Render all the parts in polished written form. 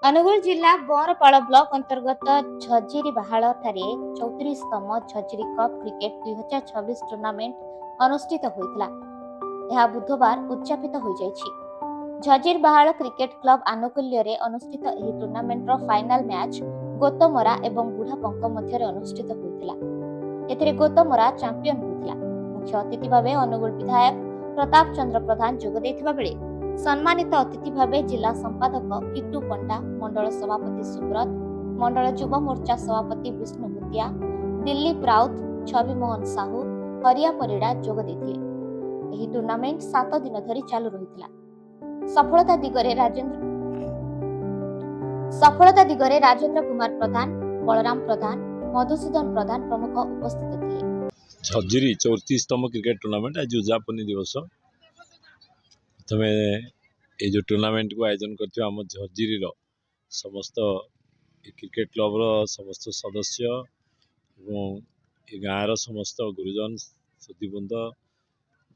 अनुगुल जिला बरपाड़ ब्लॉक अंतर्गत झजिरी Bahal 34तम झजिरी cup cricket 2026 tournament अनुष्ठित होता यह बुधवार उद्यापित हो झजिर बाहाल क्रिकेट क्लब आनुकूल्य अनुष्ठित यह टूर्नामेंटर फाइनाल मैच गोतमरा एवं बुढ़ापंक मध्य अनुष्ठित होता गोतमरा चैंपियन होता। मुख्य अतिथि भाव अनुगुल विधायक प्रताप चंद्र प्रधान जोगदेइथिबा बेले सम्मानित अतिथि भाव जिला संपादक किट्टू पंडा, मंडल सभापति सुब्रत, मंडल युव मोर्चा सभापति विष्णु भूतिया, दिलीप राउत, छवि मोहन साहू, हरिया परिड़ा जोग देथिले। एही टूर्नामेंट 7 दिन धरी चालू रहितला। सफलता दिगरे राजेंद्र कुमार प्रधान, बलराम प्रधान, मधुसूदन प्रधान प्रमुख उपस्थित थिले। झजिरी 34तम क्रिकेट टूर्नामेंट आज उद्यापनी दिवस प्रथम ये जो टूर्नामेंट को आयोजन कर आम झजिरी समस्त क्रिकेट क्लब समस्त सदस्य एवं ये गाँव समस्त गुरुजन सुधीबृंद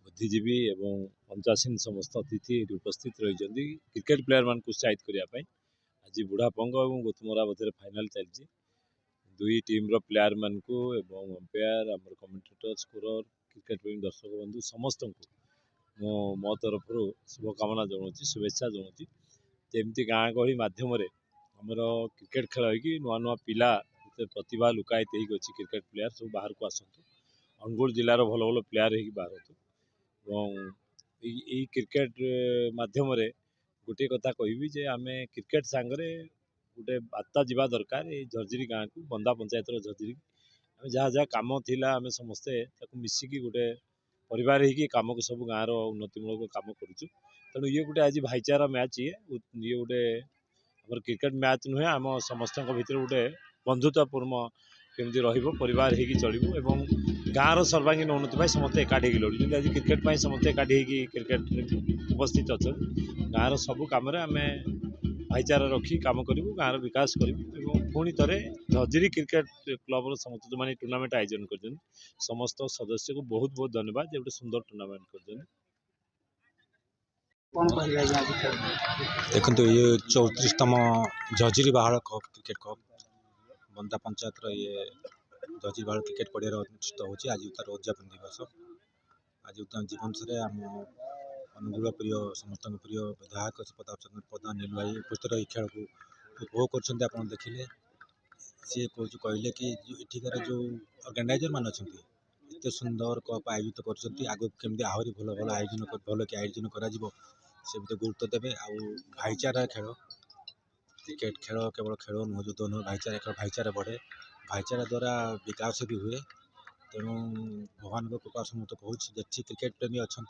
बुद्धिजीवी एवं पंचासीन समस्त अतिथि उपस्थित रही क्रिकेट प्लेयर मान उत्साहित करने आज बुढ़ापंग और गोतमरा मध्य फाइनाल चलती दुई टीम रो प्लेयर मान को एवं अंपायर आम कमेंटेटर स्कोरर क्रिकेट प्रेमी दर्शक बंधु समस्त मो तरफ शुभकामना जनाऊँ शुभेच्छा जनाऊँ जमी गाँ गहली मध्यम आमर क्रिकेट खेल हो नुआ नुआ पिला प्रतिभा लुकायित अच्छी क्रिकेट प्लेयर सब बाहर को आसतु अनुगुल जिलार भल भल प्लेयर हो बाहर क्रिकेट मध्यम गोटे कथा कहबी जे आम क्रिकेट सांगरे गोटे बार्ता जावा दरकार ये झजिरी गाँव को बंदा पंचायत झजिरी जहाँ जहाँ कम थिला आम समस्ते मिसिकी गोटे परिवार ही कम को सब गाँव उन्नतिमूलक कम करूँ तेणु ये गोटे आज भाईचारा मैच ये गोटे आम क्रिकेट मैच नुहे आम समस्त भितर गोटे बंधुतापूर्ण केमती परिवार हो चलू एवं गाँव सर्वांगीन उन्नति समस्त एकाठी लड़ू आज क्रिकेट समस्त एकाठी क्रिकेट उपस्थित अच्छा गाँव सब कम आम भाईचारा रखी कम करूँ गाँव विकास करूँ पुणी थे झजिरी क्रिकेट क्लब समस्त जो मैंने टूर्नामेंट आयोजन कर समस्त सदस्य को बहुत बहुत धन्यवाद जो गोटे सुंदर टूर्नामेंट कर देखो ये 34तम झजिरी बाहाल कप क्रिकेट कप बंदा पंचायत ये झजिरी बाहाल क्रिकेट पड़िया अनुष्ठित होची आज तार उद्यापन दिवस आज जीवन से आम अनुगुल प्रिय समस्त प्रिय विधायक प्रताप चंद्र प्रधान नील भाई उपस्थित खेल को उपभोग कर देखिले सी कहले कि एठिकार जो ऑर्गेनाइजर मान अच्छा एत सुंदर कप आयोजित कर आगे केमती आहरी भल भल आयोजन भल कि आयोजन कर से गुरुत्व देवे आउ भाईचारा खेल क्रिकेट खेल केवल खेल नुह जो दोनों भाईचारा खेल भाईचारा बढ़े भाईचारा द्वारा विकास भी हुए तेणु भगवान कृपा समस्त कहूँ जी क्रिकेट प्रेमी अच्छा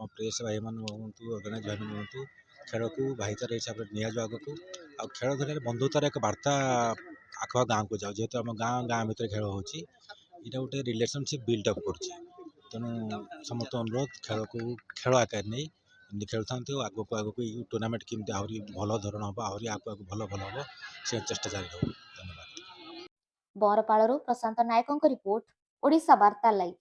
आम प्रेस भाई मान हूँ ऑर्गेनाइज भाई मान हूँ खेल को भाईचारा हिसाब से निया आग को आ खेल धर बंधुतार एक बार्ता आखपा गाँव को जाओ जेहेतु आम गाँव भर खेल हो गोटे रिलेशनशिप बिल्डअप करेणु समस्त अनुरोध खेल को खेल आकार नहीं खेल था आग को टूर्नामेंट केमती आहरी भल धरण हम आहरी आगे भल भल हम से चेष्टा जारी हो। धन्यवाद। बरपाड़ प्रशांत नायकों रिपोर्ट ओडिशा वार्ता लाइव।